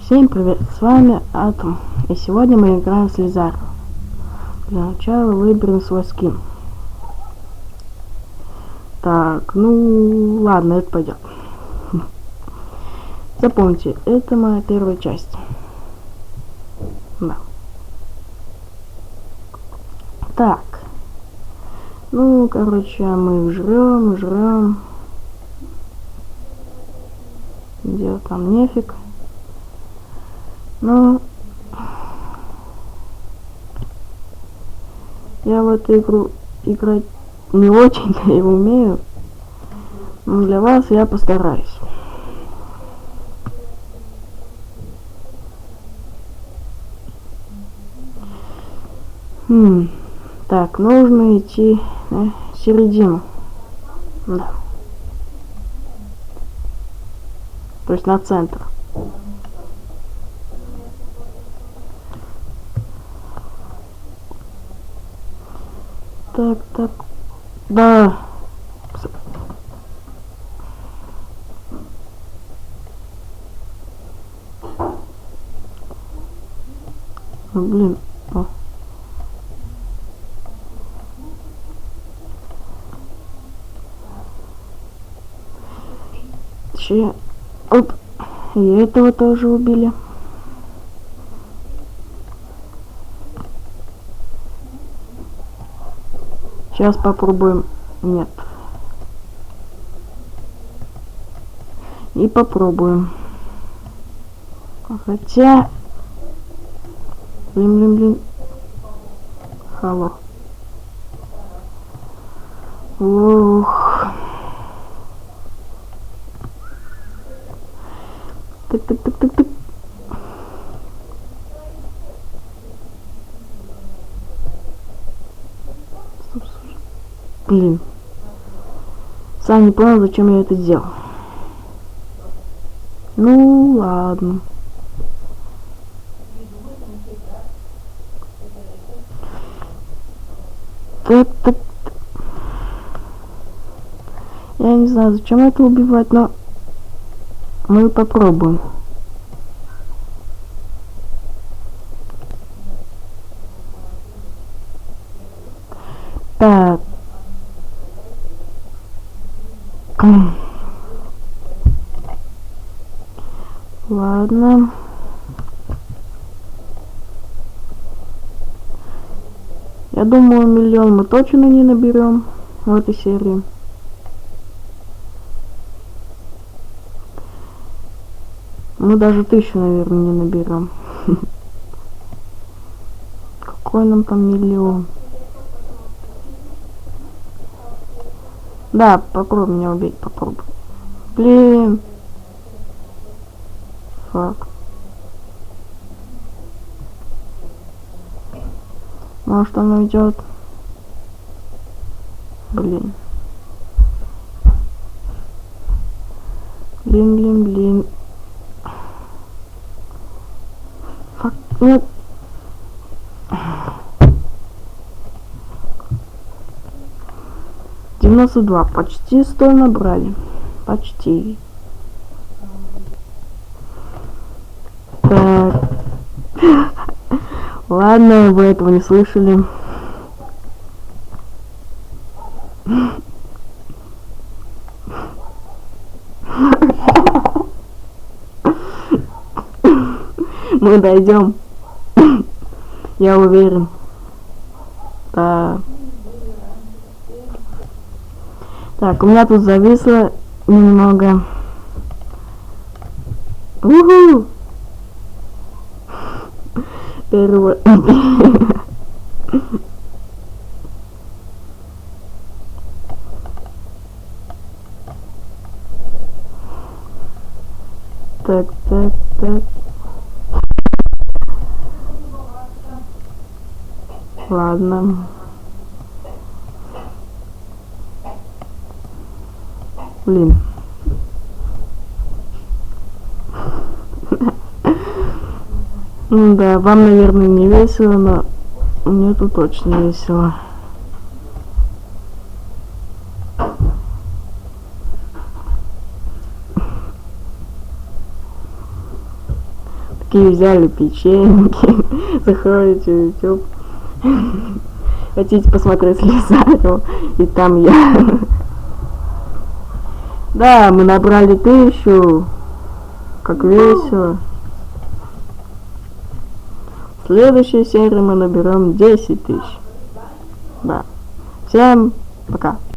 Всем привет, с вами Атом, и сегодня мы играем с Лизаром. Для начала выберем свой скин. Так, ну ладно, это пойдет. Запомните, это моя первая часть. Да. Так. Ну, короче, мы жрем. Делать там нефиг. Но я в эту игру играть не очень-то и умею. Но для вас я постараюсь. Так, нужно идти в середину. Да. То есть на центр. Так. Да. Блин. О. Оп. И этого тоже убили. Сейчас попробуем. Нет. И попробуем. Хотя... Блин. Халло. Ох. Так. Блин. Сам не понял, зачем я это сделал. Ну ладно. Так. Я не знаю, зачем это убивать, но мы попробуем. Так. Ладно. Я думаю, 1 миллион мы точно не наберем в этой серии. Мы даже 1000, наверное, не наберем. Какой нам там 1 миллион? Да, попробуй меня убить, попробуй. Блин. Фак. Может, он уйдет. Блин. Фак, нет. $92. Почти 100 набрали. Почти. Так. Ладно, вы этого не слышали. Мы дойдем. Я уверен. Да. Так, у меня тут зависло немного. Уху! Первый. Так. Ладно. Блин. Ну да, вам, наверное, не весело, но мне тут точно весело. Такие взяли печеньки, заходите в YouTube. Хотите посмотреть Слизару, и там я. Да, мы набрали 1000. Как весело. В следующей серии мы наберем 10 000. Да. Всем пока.